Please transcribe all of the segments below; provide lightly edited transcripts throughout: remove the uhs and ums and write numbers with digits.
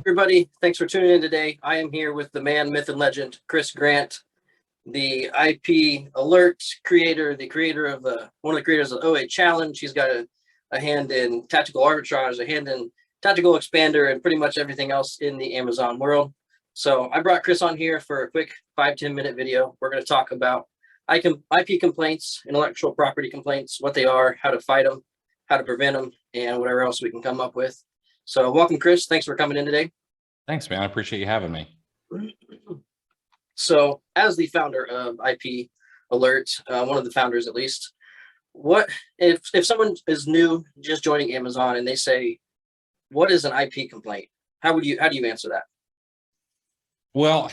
everybody. Thanks for tuning in today. I am here with the man, myth, and legend, Chris Grant, the IP Alert creator, the creator of one of the creators of OA Challenge. He's got a hand in tactical arbitrage, a hand in tactical expander, and pretty much everything else in the Amazon world. So I brought Chris on here for a quick 5-10 minute video. We're going to talk about IP complaints, intellectual property complaints, what they are, how to fight them, how to prevent them, and whatever else we can come up with. So welcome, Chris. Thanks for coming in today. Thanks, man. I appreciate you having me. So as the founder of IP Alert, one of the founders at least, what if someone is new, just joining Amazon, and they say, what is an IP complaint? How do you answer that? Well,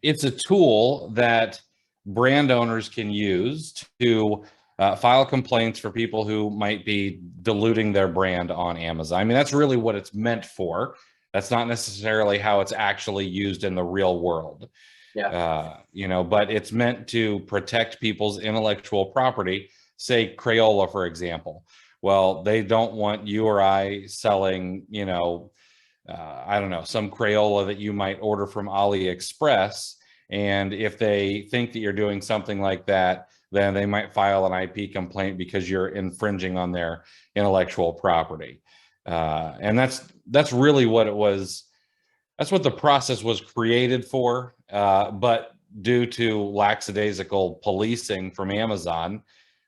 it's a tool that brand owners can use to file complaints for people who might be diluting their brand on Amazon. I mean, that's really what it's meant for. That's not necessarily how it's actually used in the real world. Yeah. But it's meant to protect people's intellectual property, say Crayola, for example. Well, they don't want you or I selling, I don't know, some Crayola that you might order from AliExpress. And if they think that you're doing something like that, then they might file an IP complaint because you're infringing on their intellectual property. And that's really what it was. That's what the process was created for. But due to lackadaisical policing from Amazon,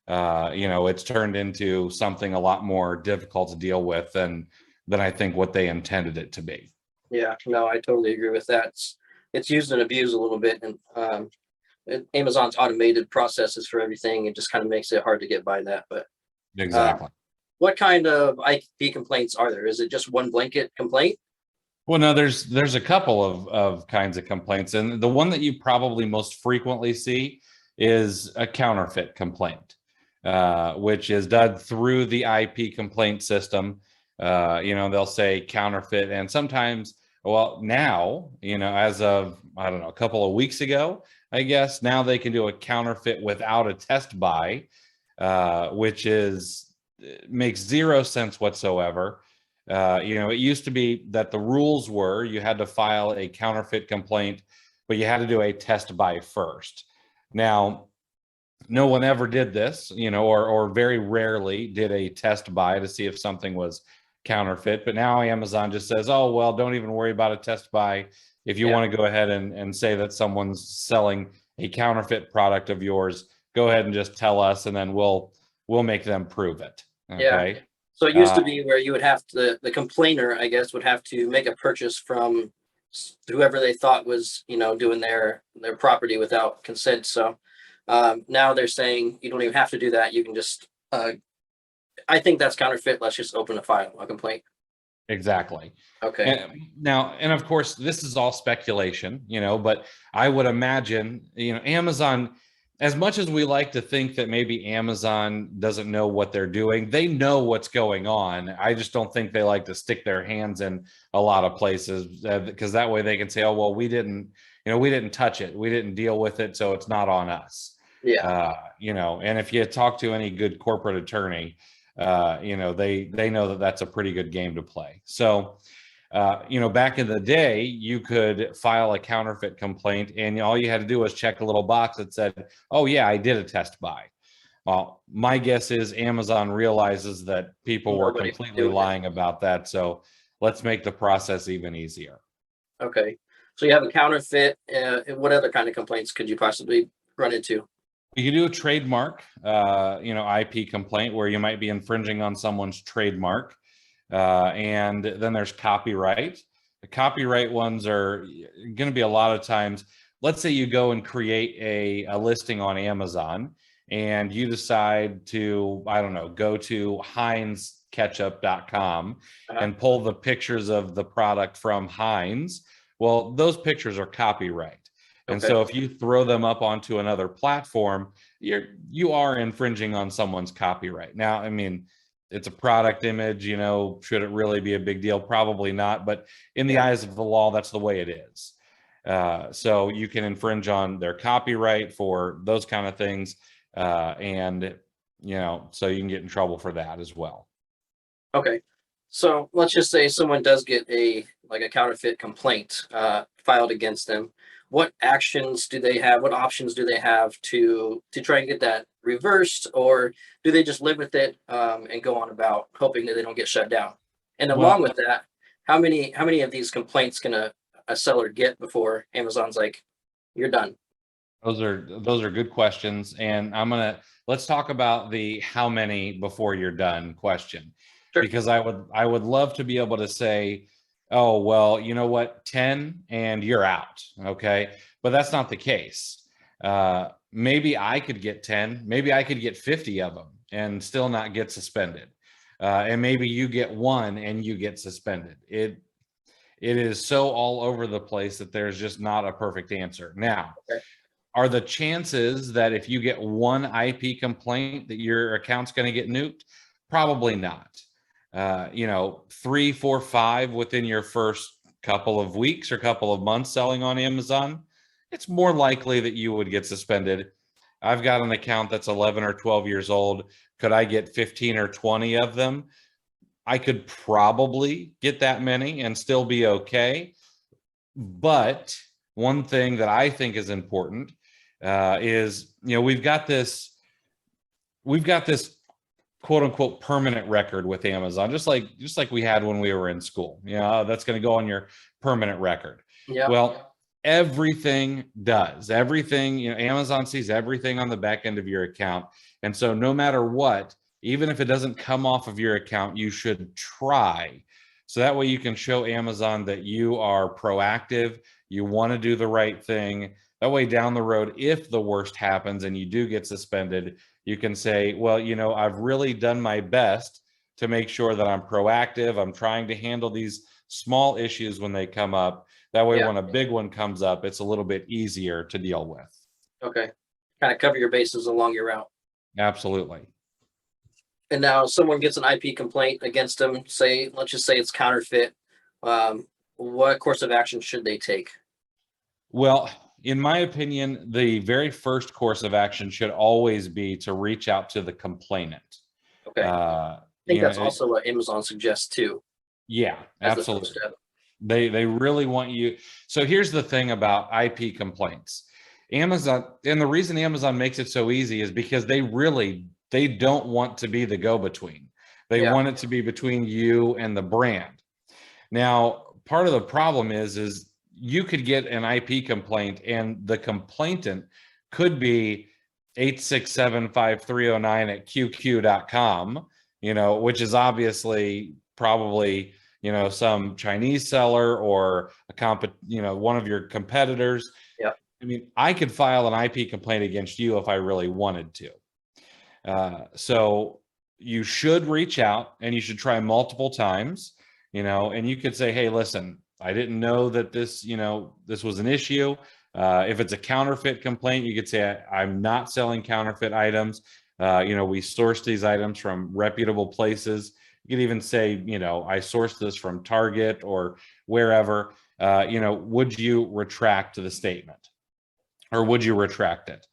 it's turned into something a lot more difficult to deal with than I think what they intended it to be. Yeah, no, I totally agree with that. It's used and abused a little bit, and Amazon's automated processes for everything. It just kind of makes it hard to get by that. But exactly. What kind of IP complaints are there? Is it just one blanket complaint? Well, no, there's a couple of kinds of complaints, and the one that you probably most frequently see is a counterfeit complaint, which is done through the IP complaint system. They'll say counterfeit, and sometimes, well, now, as of, I don't know, a couple of weeks ago, I guess, now they can do a counterfeit without a test buy, which makes zero sense whatsoever. It used to be that the rules were you had to file a counterfeit complaint, but you had to do a test buy first. Now, no one ever did this, or very rarely did a test buy to see if something was counterfeit. But now Amazon just says, oh, well, don't even worry about a test buy. If you want to go ahead and say that someone's selling a counterfeit product of yours, go ahead and just tell us, and then we'll make them prove it. Okay. Yeah. So it used to be where you would have to, the complainer, I guess, would have to make a purchase from whoever they thought was, doing their property without consent. So now they're saying you don't even have to do that. You can just, I think that's counterfeit. Let's just open a complaint. Exactly. Okay. And of course, this is all speculation, but I would imagine, Amazon, as much as we like to think that maybe Amazon doesn't know what they're doing, they know what's going on. I just don't think they like to stick their hands in a lot of places, because that way they can say, oh, well, we didn't touch it. We didn't deal with it. So it's not on us. Yeah. And if you talk to any good corporate attorney, they know that that's a pretty good game to play. So, back in the day, you could file a counterfeit complaint, and all you had to do was check a little box that said, oh yeah, I did a test buy. Well, my guess is Amazon realizes that people were completely lying about that. So let's make the process even easier. Okay. So you have a counterfeit. What other kind of complaints could you possibly run into? You can do a trademark, IP complaint where you might be infringing on someone's trademark. And then there's copyright. The copyright ones are going to be a lot of times, let's say you go and create a listing on Amazon, and you decide to, I don't know, go to HeinzKetchup.com and pull the pictures of the product from Heinz. Well, those pictures are copyright. And so if you throw them up onto another platform, you are infringing on someone's copyright. Now, I mean, it's a product image, should it really be a big deal? Probably not. But in the eyes of the law, that's the way it is. So you can infringe on their copyright for those kind of things. So you can get in trouble for that as well. Okay. So let's just say someone does get a counterfeit complaint filed against them. What actions do they have? What options do they have to try and get that reversed, or do they just live with it and go on about hoping that they don't get shut down? And along Well, with that, how many of these complaints can a seller get before Amazon's like, you're done? those are good questions, and let's talk about the how many before you're done question, Sure. because I would love to be able to say, oh well, you know what, 10 and you're out, okay, but that's not the case. Maybe I could get 10, maybe I could get 50 of them and still not get suspended, and maybe you get one and you get suspended. It is so all over the place that there's just not a perfect answer. Now, Okay. are the chances that if you get one IP complaint that your account's going to get nuked? Probably not. 3, 4, 5 within your first couple of weeks or couple of months selling on Amazon, it's more likely that you would get suspended. I've got an account that's 11 or 12 years old. Could I get 15 or 20 of them? I could probably get that many and still be okay. But one thing that I think is important is, we've got this quote unquote permanent record with Amazon, just like we had when we were in school. That's going to go on your permanent record. Yeah. Well, everything does. Everything, Amazon sees everything on the back end of your account. And so no matter what, even if it doesn't come off of your account, you should try. So that way you can show Amazon that you are proactive, you want to do the right thing. That way down the road, if the worst happens and you do get suspended, you can say, well, I've really done my best to make sure that I'm proactive. I'm trying to handle these small issues when they come up. That way, Yeah. when a big one comes up, it's a little bit easier to deal with. Okay. Kind of cover your bases along your route. Absolutely. And now someone gets an IP complaint against them, let's just say it's counterfeit. What course of action should they take? Well, in my opinion, the very first course of action should always be to reach out to the complainant. Okay. I think that's also what Amazon suggests too. Yeah, As the first absolutely. step. They really want you. So here's the thing about IP complaints. Amazon, and the reason Amazon makes it so easy is because they don't want to be the go-between. They Yeah. want it to be between you and the brand. Now, part of the problem is you could get an IP complaint and the complainant could be 8675309 at qq.com, which is obviously probably, some Chinese seller or one of your competitors. Yeah. I mean, I could file an IP complaint against you if I really wanted to. So you should reach out and you should try multiple times, and you could say, hey, listen, I didn't know that this was an issue. If it's a counterfeit complaint, you could say, I'm not selling counterfeit items. We source these items from reputable places. You could even say, I sourced this from Target or wherever. Would you retract the statement, or would you retract it?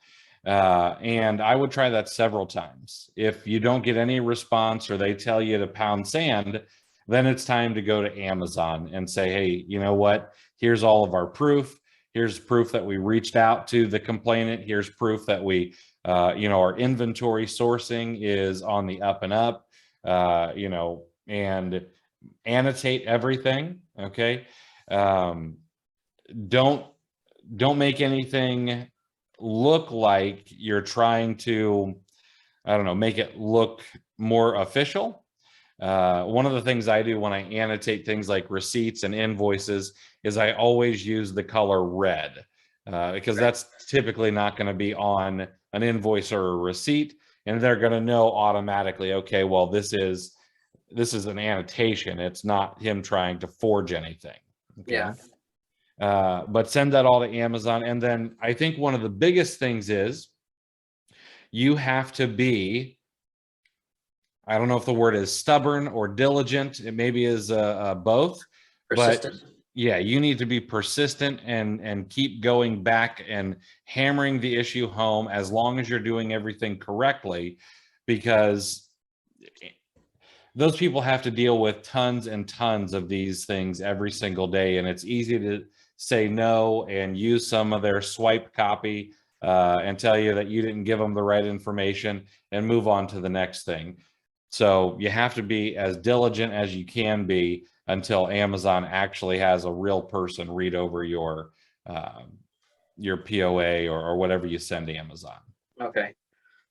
And I would try that several times. If you don't get any response or they tell you to pound sand, then it's time to go to Amazon and say, hey, you know what? Here's all of our proof. Here's proof that we reached out to the complainant. Here's proof that we, our inventory sourcing is on the up and up, and annotate everything. Okay. Don't make anything look like you're trying to, make it look more official. One of the things I do when I annotate things like receipts and invoices is I always use the color red, because that's typically not going to be on an invoice or a receipt, and they're going to know automatically, okay, well, this is an annotation. It's not him trying to forge anything. Okay? Yeah. But send that all to Amazon. And then I think one of the biggest things is you have to be, I don't know if the word is stubborn or diligent. It maybe is both. Persistent. But yeah, you need to be persistent and keep going back and hammering the issue home as long as you're doing everything correctly, because those people have to deal with tons and tons of these things every single day, and it's easy to say no and use some of their swipe copy and tell you that you didn't give them the right information and move on to the next thing. So you have to be as diligent as you can be until Amazon actually has a real person read over your POA or whatever you send Amazon. Okay.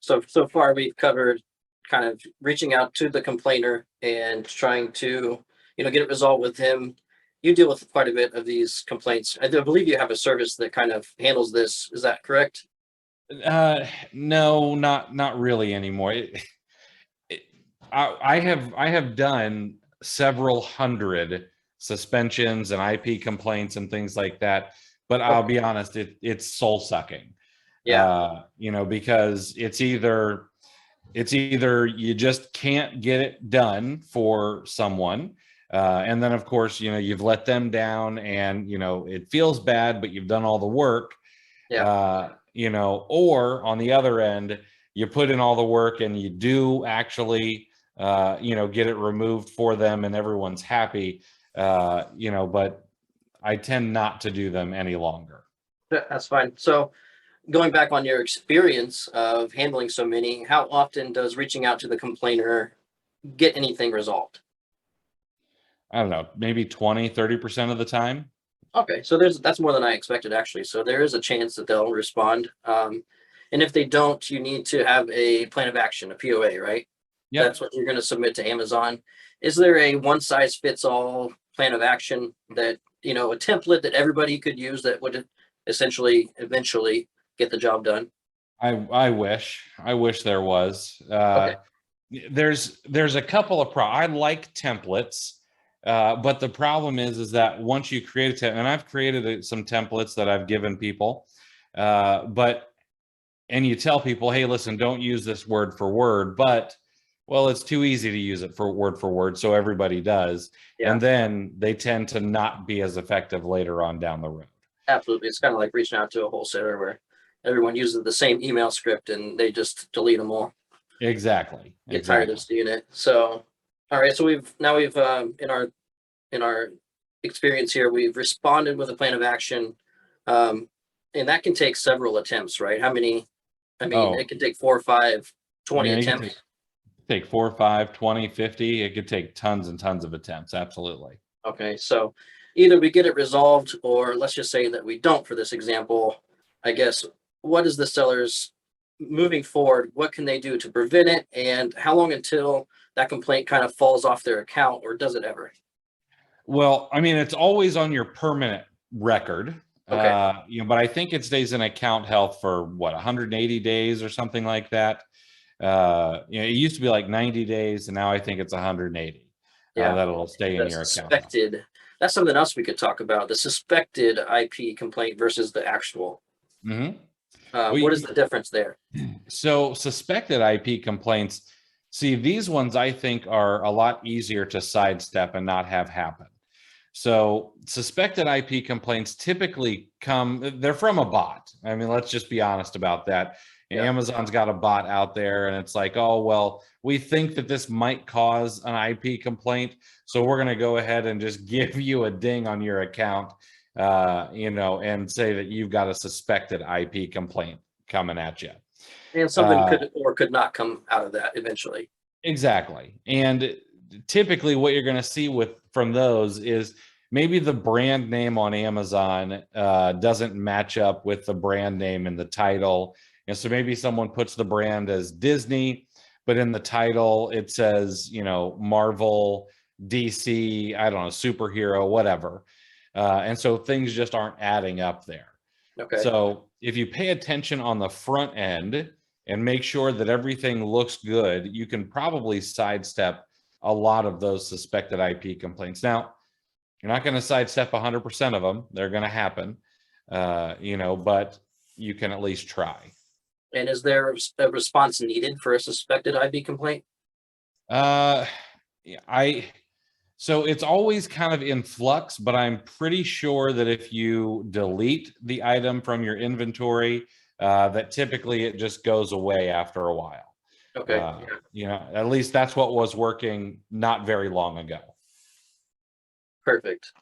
So far we've covered kind of reaching out to the complainer and trying to, get it resolved with him. You deal with quite a bit of these complaints. I believe you have a service that kind of handles this. Is that correct? No, not really anymore. I have done several hundred suspensions and IP complaints and things like that, but I'll be honest, it's soul sucking. Yeah. Because it's either you just can't get it done for someone, and then of course you've let them down, and it feels bad, but you've done all the work. Yeah. Or on the other end, you put in all the work and you do actually get it removed for them and everyone's happy, but I tend not to do them any longer. That's fine. So going back on your experience of handling so many, how often does reaching out to the complainer get anything resolved? I don't know, maybe 20-30% of the time. Okay, so that's more than I expected, actually. So there is a chance that they'll respond. And if they don't, you need to have a plan of action, a POA, right? Yep. That's what you're going to submit to Amazon. Is there a one size fits all plan of action that, a template that everybody could use that would essentially eventually get the job done? I wish there was. Okay. There's a couple of I like templates, but the problem is that once you create a and I've created some templates that I've given people, and you tell people, hey, listen, don't use this word for word, but well, it's too easy to use it for word, so everybody does. Yeah. And then they tend to not be as effective later on down the road. Absolutely. It's kind of like reaching out to a wholesaler where everyone uses the same email script and they just delete them all. Exactly. Get tired of seeing it. So, all right. So we've in our experience here, we've responded with a plan of action, and that can take several attempts, right? How many? I mean, it can take 4 or 5, 20 attempts. Take 4, 5, 20, 50. It could take tons and tons of attempts. Absolutely. Okay. So either we get it resolved, or let's just say that we don't for this example. I guess, what is the seller's moving forward? What can they do to prevent it? And how long until that complaint kind of falls off their account, or does it ever? Well, I mean, it's always on your permanent record. Okay. But I think it stays in account health for 180 days or something like that. It used to be like 90 days, and now I think it's 180. Yeah. That'll stay in your account. That's something else we could talk about, the suspected IP complaint versus the actual. Mm-hmm. What is the difference there? So suspected IP complaints, see, these ones I think are a lot easier to sidestep and not have happen. So suspected IP complaints typically they're from a bot. I mean, let's just be honest about that. Yeah. Amazon's got a bot out there, and it's like, oh, well, we think that this might cause an IP complaint, so we're going to go ahead and just give you a ding on your account, and say that you've got a suspected IP complaint coming at you. And something could or could not come out of that eventually. Exactly. And typically what you're going to see from those is maybe the brand name on Amazon doesn't match up with the brand name in the title. And so maybe someone puts the brand as Disney, but in the title it says, Marvel, DC, I don't know, superhero, whatever. And so things just aren't adding up there. Okay. So if you pay attention on the front end and make sure that everything looks good, you can probably sidestep a lot of those suspected IP complaints. Now, you're not going to sidestep 100% of them. They're going to happen, but you can at least try. And is there a response needed for a suspected IP complaint? So it's always kind of in flux, but I'm pretty sure that if you delete the item from your inventory, that typically it just goes away after a while. Okay. At least that's what was working not very long ago. Perfect.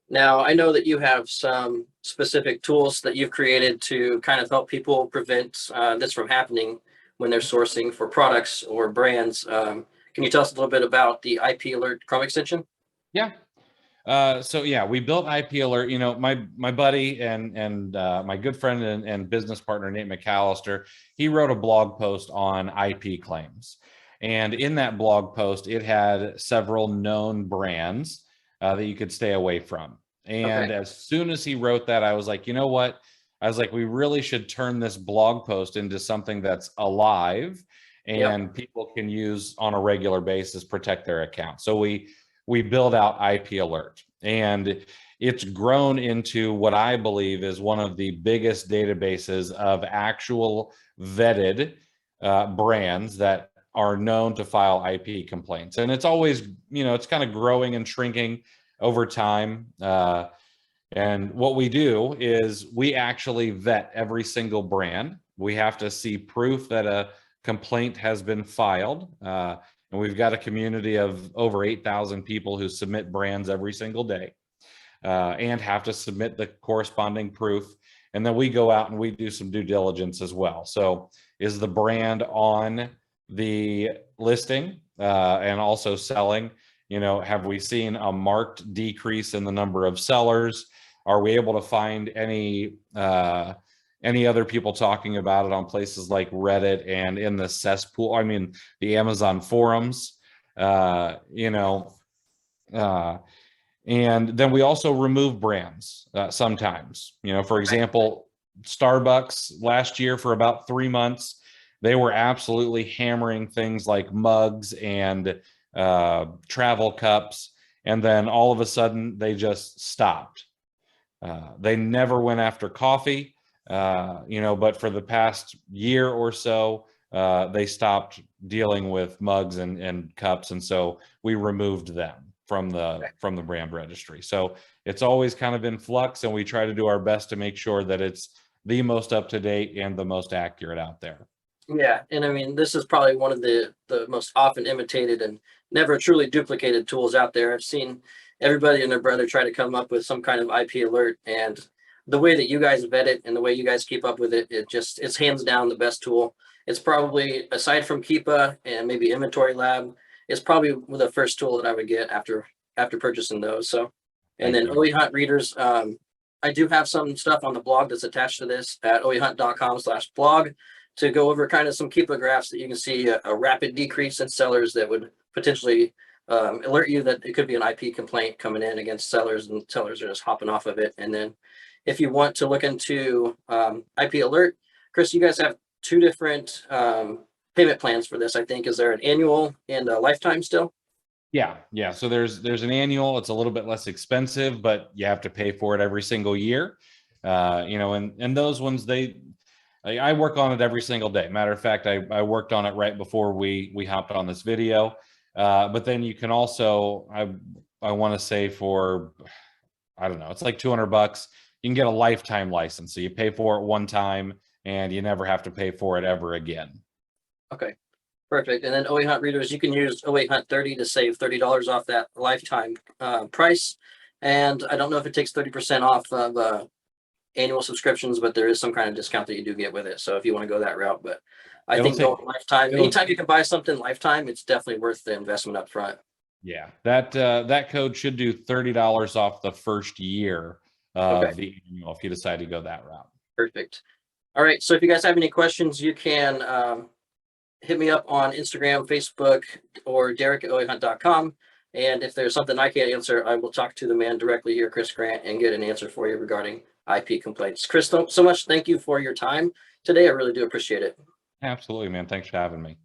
Now, I know that you have some specific tools that you've created to kind of help people prevent this from happening when they're sourcing for products or brands. Can you tell us a little bit about the IP Alert Chrome extension? Yeah. So yeah, we built IP Alert. My buddy and my good friend and business partner Nate McAllister, he wrote a blog post on IP claims, and in that blog post, it had several known brands that you could stay away from. And as soon as he wrote that, I was like, you know what? I was like, we really should turn this blog post into something that's alive and people can use on a regular basis, protect their account. So we build out IP Alert, and it's grown into what I believe is one of the biggest databases of actual vetted brands that are known to file IP complaints. And it's always, it's kind of growing and shrinking over time. And what we do is we actually vet every single brand. We have to see proof that a complaint has been filed. And we've got a community of over 8,000 people who submit brands every single day and have to submit the corresponding proof. And then we go out and we do some due diligence as well. So is the brand on the listing and also selling? Have we seen a marked decrease in the number of sellers? Are we able to find any other people talking about it on places like Reddit and in the cesspool? I mean, the Amazon forums, and then we also remove brands sometimes. For example, Starbucks last year for about 3 months, they were absolutely hammering things like mugs and travel cups, and then all of a sudden they just stopped. They never went after coffee. But for the past year or so, they stopped dealing with mugs and cups, and so we removed them from the brand registry. So it's always kind of in flux, and we try to do our best to make sure that it's the most up to date and the most accurate out there. Yeah, and I mean, this is probably one of the most often imitated and never truly duplicated tools out there. I've seen everybody and their brother try to come up with some kind of IP alert, and the way that you guys vet it and the way you guys keep up with it, it's hands down the best tool. It's probably, aside from Keepa and maybe Inventory Lab, it's probably the first tool that I would get after purchasing those. So, and then OE Hunt readers, I do have some stuff on the blog that's attached to this at oehunt.com/blog to go over kind of some Keepa graphs that you can see a rapid decrease in sellers that would potentially alert you that it could be an IP complaint coming in against sellers, and sellers are just hopping off of it. And then if you want to look into IP Alert, Chris, you guys have two different payment plans for this, I think. Is there an annual and a lifetime still? Yeah. So there's an annual. It's a little bit less expensive, but you have to pay for it every single year. And those ones, I work on it every single day. Matter of fact, I worked on it right before we hopped on this video. But then you can also, I want to say for, I don't know, it's like $200. You can get a lifetime license. So you pay for it one time and you never have to pay for it ever again. Okay, perfect. And then OE Hunt readers, you can use OE Hunt 30 to save $30 off that lifetime price. And I don't know if it takes 30% off of annual subscriptions, but there is some kind of discount that you do get with it. So if you want to go that route, but I think going lifetime, anytime you can buy something lifetime, it's definitely worth the investment up front. Yeah, that code should do $30 off the first year of the annual if you decide to go that route. Perfect. All right. So if you guys have any questions, you can hit me up on Instagram, Facebook, or Derek at oehunt.com. And if there's something I can't answer, I will talk to the man directly here, Chris Grant, and get an answer for you regarding IP complaints. Chris, so much. Thank you for your time today. I really do appreciate it. Absolutely, man. Thanks for having me.